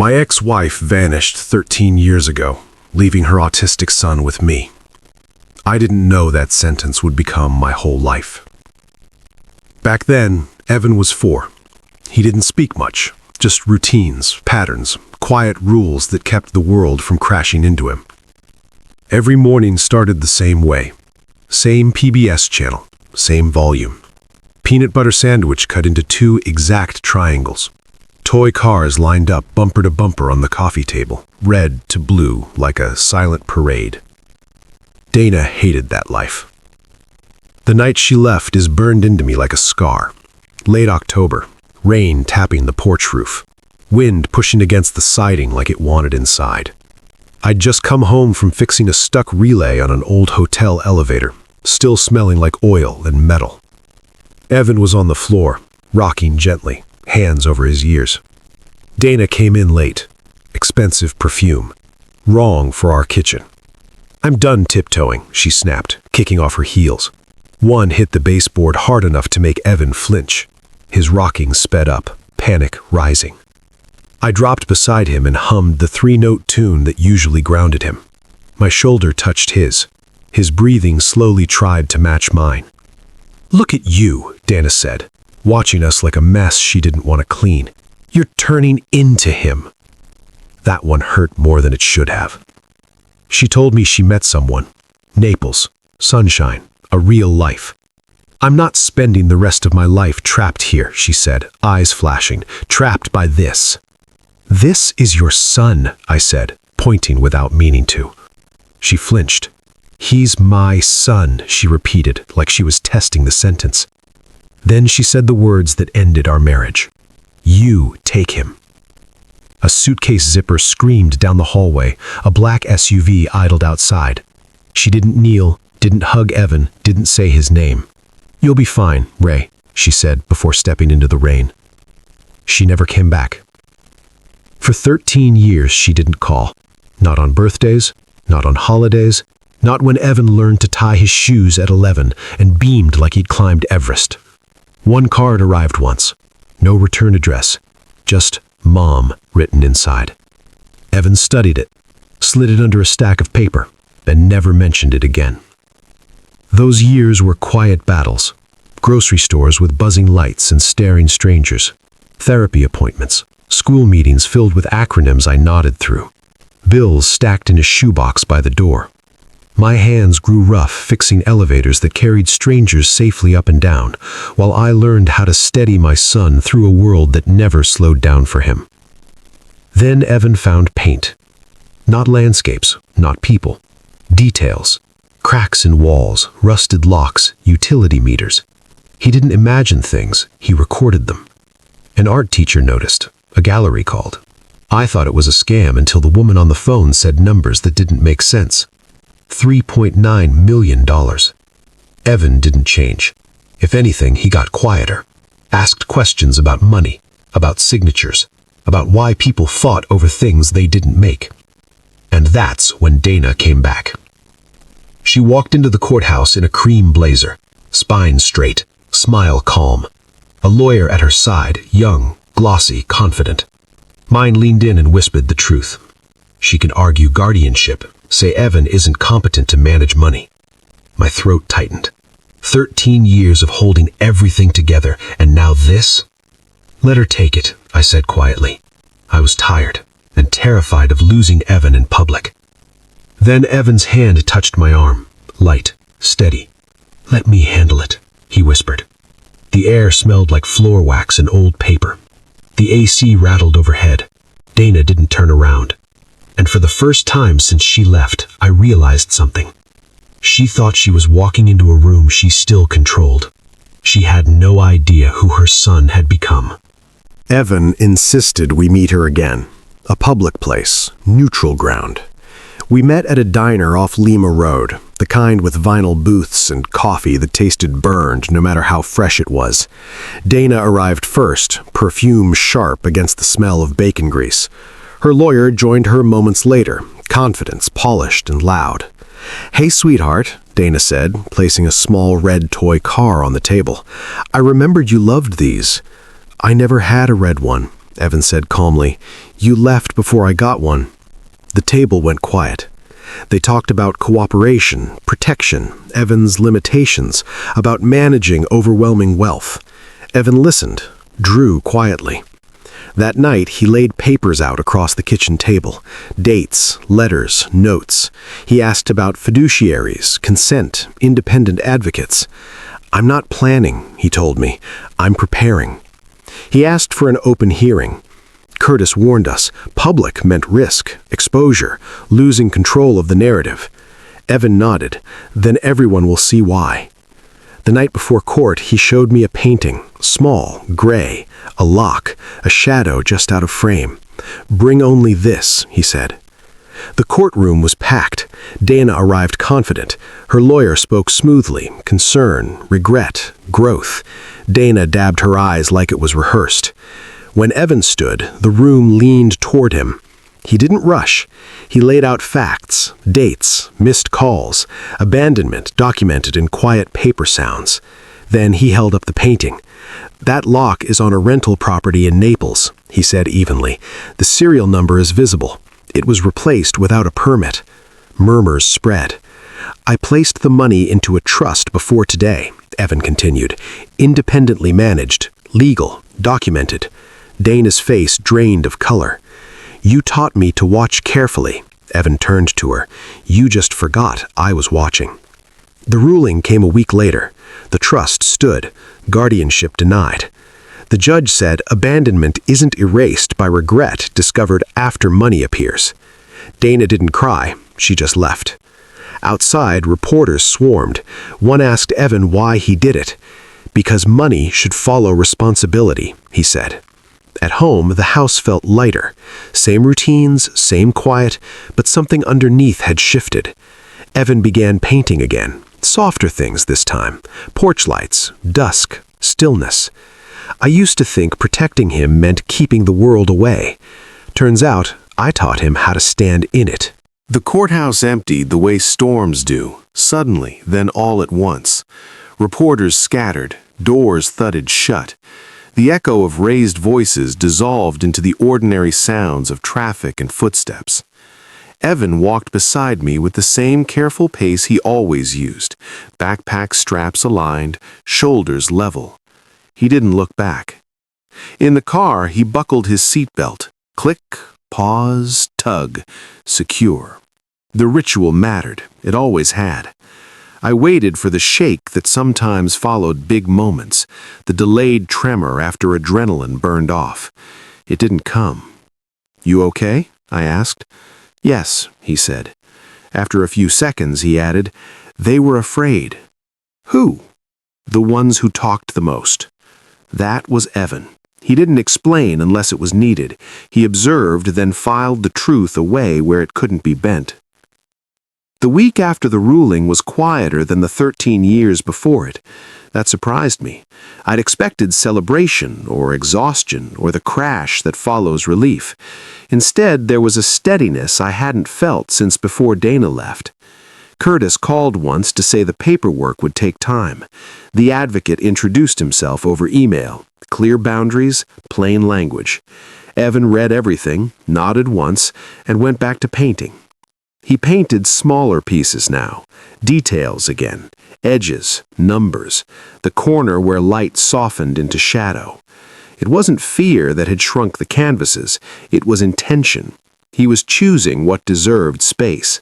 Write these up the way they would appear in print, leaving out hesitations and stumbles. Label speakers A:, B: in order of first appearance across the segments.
A: My ex-wife vanished 13 years ago, leaving her autistic son with me. I didn't know that sentence would become my whole life. Back then, Evan was 4. He didn't speak much, just routines, patterns, quiet rules that kept the world from crashing into him. Every morning started the same way. Same PBS channel, same volume. Peanut butter sandwich cut into 2 exact triangles. Toy cars lined up bumper to bumper on the coffee table, red to blue like a silent parade. Dana hated that life. The night she left is burned into me like a scar. Late October, rain tapping the porch roof, wind pushing against the siding like it wanted inside. I'd just come home from fixing a stuck relay on an old hotel elevator, still smelling like oil and metal. Evan was on the floor, rocking gently, hands over his ears. Dana came in late. Expensive perfume. Wrong for our kitchen. "I'm done tiptoeing," she snapped, kicking off her heels. One hit the baseboard hard enough to make Evan flinch. His rocking sped up, panic rising. I dropped beside him and hummed the 3-note tune that usually grounded him. My shoulder touched his. His breathing slowly tried to match mine. "Look at you," Dana said, watching us like a mess she didn't want to clean. "You're turning into him." That one hurt more than it should have. She told me she met someone. Naples, sunshine, a real life. "I'm not spending the rest of my life trapped here," she said, eyes flashing, "trapped by this." "This is your son," I said, pointing without meaning to. She flinched. "He's my son," she repeated, like she was testing the sentence. Then she said the words that ended our marriage. "You take him." A suitcase zipper screamed down the hallway. A black SUV idled outside. She didn't kneel, didn't hug Evan, didn't say his name. "You'll be fine, Ray," she said before stepping into the rain. She never came back. For 13 years she didn't call. Not on birthdays, not on holidays, not when Evan learned to tie his shoes at 11 and beamed like he'd climbed Everest. One card arrived once. No return address. Just Mom written inside. Evan studied it, slid it under a stack of paper, and never mentioned it again. Those years were quiet battles. Grocery stores with buzzing lights and staring strangers. Therapy appointments. School meetings filled with acronyms I nodded through. Bills stacked in a shoebox by the door. My hands grew rough fixing elevators that carried strangers safely up and down, while I learned how to steady my son through a world that never slowed down for him. Then Evan found paint. Not landscapes, not people. Details. Cracks in walls, rusted locks, utility meters. He didn't imagine things, he recorded them. An art teacher noticed. A gallery called. I thought it was a scam until the woman on the phone said numbers that didn't make sense. $3.9 million. Evan didn't change. If anything, he got quieter. Asked questions about money, about signatures, about why people fought over things they didn't make. And that's when Dana came back. She walked into the courthouse in a cream blazer, spine straight, smile calm. A lawyer at her side, young, glossy, confident. Mine leaned in and whispered the truth. She can argue guardianship, say Evan isn't competent to manage money. My throat tightened. 13 years of holding everything together, and now this? "Let her take it," I said quietly. I was tired and terrified of losing Evan in public. Then Evan's hand touched my arm, light, steady. "Let me handle it," he whispered. The air smelled like floor wax and old paper. The AC rattled overhead. Dana didn't turn around. And for the first time since she left, I realized something. She thought she was walking into a room she still controlled. She had no idea who her son had become.
B: Evan insisted we meet her again. A public place, neutral ground. We met at a diner off Lima Road, the kind with vinyl booths and coffee that tasted burned no matter how fresh it was. Dana arrived first, perfume sharp against the smell of bacon grease. Her lawyer joined her moments later, confidence polished and loud. "Hey, sweetheart," Dana said, placing a small red toy car on the table. "I remembered you loved these." "I never had a red one," Evan said calmly. "You left before I got one." The table went quiet. They talked about cooperation, protection, Evan's limitations, about managing overwhelming wealth. Evan listened, drew quietly. That night, he laid papers out across the kitchen table. Dates, letters, notes. He asked about fiduciaries, consent, independent advocates. "I'm not planning," he told me. "I'm preparing." He asked for an open hearing. Curtis warned us, public meant risk, exposure, losing control of the narrative. Evan nodded. "Then everyone will see why." The night before court, he showed me a painting, small, gray, a lock, a shadow just out of frame. "Bring only this," he said. The courtroom was packed. Dana arrived confident. Her lawyer spoke smoothly, concern, regret, growth. Dana dabbed her eyes like it was rehearsed. When Evan stood, the room leaned toward him. He didn't rush. He laid out facts, dates, missed calls, abandonment documented in quiet paper sounds. Then he held up the painting. "That lock is on a rental property in Naples," he said evenly. "The serial number is visible. It was replaced without a permit." Murmurs spread. "I placed the money into a trust before today," Evan continued. "Independently managed, legal, documented." Dana's face drained of color. "You taught me to watch carefully." Evan turned to her. "You just forgot I was watching." The ruling came a week later. The trust stood, guardianship denied. The judge said abandonment isn't erased by regret discovered after money appears. Dana didn't cry, she just left. Outside, reporters swarmed. One asked Evan why he did it. "Because money should follow responsibility," he said. At home, the house felt lighter. Same routines, same quiet, but something underneath had shifted. Evan began painting again. Softer things this time. Porch lights, dusk, stillness. I used to think protecting him meant keeping the world away. Turns out, I taught him how to stand in it. The courthouse emptied the way storms do, suddenly, then all at once. Reporters scattered, doors thudded shut. The echo of raised voices dissolved into the ordinary sounds of traffic and footsteps. Evan walked beside me with the same careful pace he always used, backpack straps aligned, shoulders level. He didn't look back. In the car, he buckled his seatbelt. Click, pause, tug, secure. The ritual mattered. It always had. I waited for the shake that sometimes followed big moments, the delayed tremor after adrenaline burned off. It didn't come. "You okay?" I asked. "Yes," he said. After a few seconds, he added, "They were afraid." "Who?" "The ones who talked the most." That was Evan. He didn't explain unless it was needed. He observed, then filed the truth away where it couldn't be bent. The week after the ruling was quieter than the 13 years before it. That surprised me. I'd expected celebration or exhaustion or the crash that follows relief. Instead, there was a steadiness I hadn't felt since before Dana left. Curtis called once to say the paperwork would take time. The advocate introduced himself over email. Clear boundaries, plain language. Evan read everything, nodded once, and went back to painting. He painted smaller pieces now, details again, edges, numbers, the corner where light softened into shadow. It wasn't fear that had shrunk the canvases, it was intention. He was choosing what deserved space.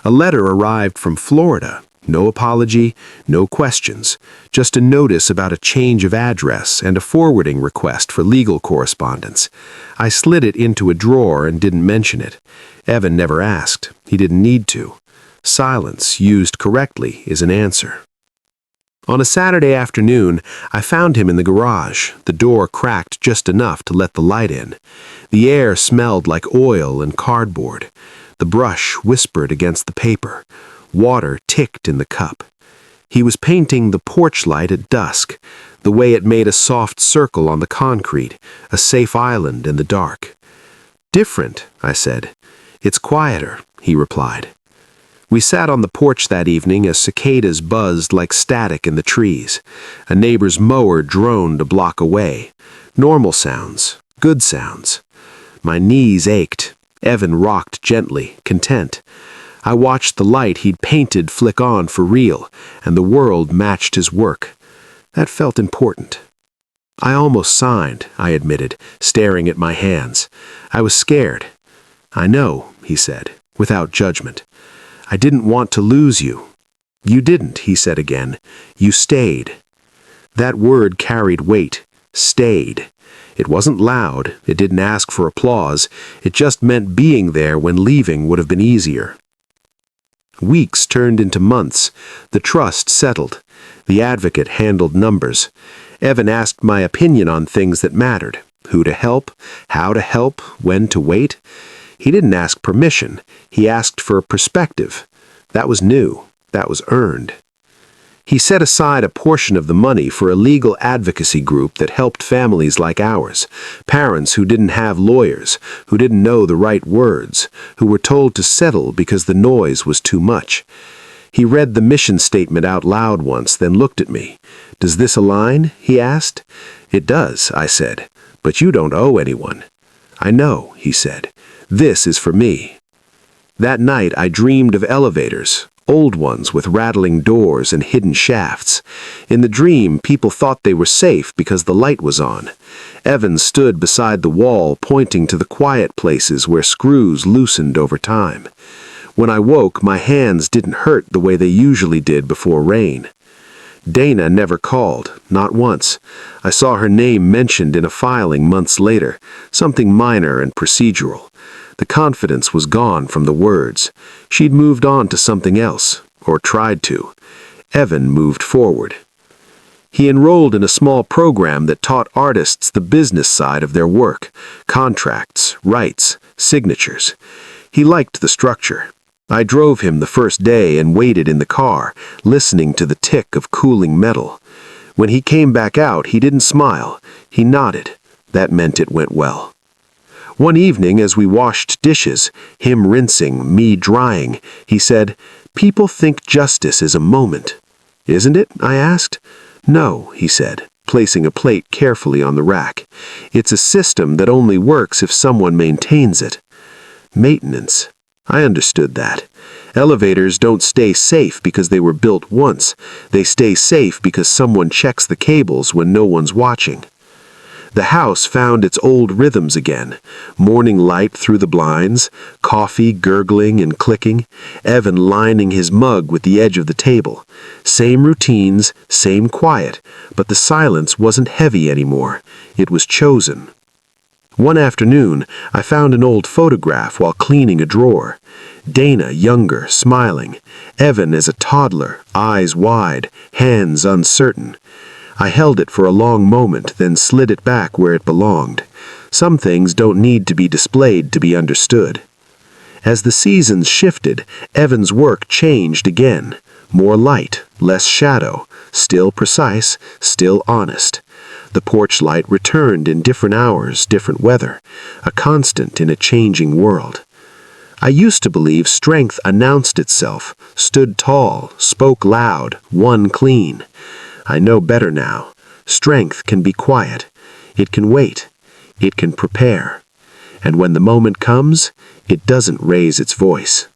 B: A letter arrived from Florida. No apology, no questions, just a notice about a change of address and a forwarding request for legal correspondence. I slid it into a drawer and didn't mention it. Evan never asked. He didn't need to. Silence, used correctly, is an answer. On a Saturday afternoon, I found him in the garage, the door cracked just enough to let the light in. The air smelled like oil and cardboard. The brush whispered against the paper. Water ticked in the cup. He was painting the porch light at dusk, the way it made a soft circle on the concrete, a safe island in the dark. "Different," I said. "It's quieter," he replied. We sat on the porch that evening as cicadas buzzed like static in the trees. A neighbor's mower droned a block away. Normal sounds, Good sounds. My knees ached. Evan rocked gently, content. I watched the light he'd painted flick on for real, and the world matched his work. That felt important. I almost signed, I admitted, staring at my hands. I was scared. I know, he said, without judgment. I didn't want to lose you. You didn't, he said again. You stayed. That word carried weight. Stayed. It wasn't loud. It didn't ask for applause. It just meant being there when leaving would have been easier. Weeks turned into months. The trust settled. The advocate handled numbers. Evan asked my opinion on things that mattered. Who to help, how to help, when to wait. He didn't ask permission. He asked for perspective. That was new. That was earned. He set aside a portion of the money for a legal advocacy group that helped families like ours, parents who didn't have lawyers, who didn't know the right words, who were told to settle because the noise was too much. He read the mission statement out loud once, then looked at me. "Does this align?" he asked. "It does," I said, "but you don't owe anyone." "I know," he said. "This is for me." That night I dreamed of elevators. Old ones with rattling doors and hidden shafts. In the dream, people thought they were safe because the light was on. Evan stood beside the wall, pointing to the quiet places where screws loosened over time. When I woke, my hands didn't hurt the way they usually did before rain. Dana never called, not once. I saw her name mentioned in a filing months later, something minor and procedural. The confidence was gone from the words. She'd moved on to something else, or tried to. Evan moved forward. He enrolled in a small program that taught artists the business side of their work, contracts, rights, signatures. He liked the structure. I drove him the first day and waited in the car, listening to the tick of cooling metal. When he came back out, he didn't smile. He nodded. That meant it went well. One evening, as we washed dishes, him rinsing, me drying, he said, "People think justice is a moment." "Isn't it?" I asked. "No," he said, placing a plate carefully on the rack. "It's a system that only works if someone maintains it." Maintenance. I understood that. Elevators don't stay safe because they were built once. They stay safe because someone checks the cables when no one's watching. The house found its old rhythms again. Morning light through the blinds, coffee gurgling and clicking, Evan lining his mug with the edge of the table. Same routines, same quiet, but the silence wasn't heavy anymore. It was chosen. One afternoon, I found an old photograph while cleaning a drawer. Dana, younger, smiling. Evan as a toddler, eyes wide, hands uncertain. I held it for a long moment, then slid it back where it belonged. Some things don't need to be displayed to be understood. As the seasons shifted, Evan's work changed again. More light, less shadow, still precise, still honest. The porch light returned in different hours, different weather, a constant in a changing world. I used to believe strength announced itself, stood tall, spoke loud, won clean. I know better now. Strength can be quiet. It can wait. It can prepare. And when the moment comes, it doesn't raise its voice.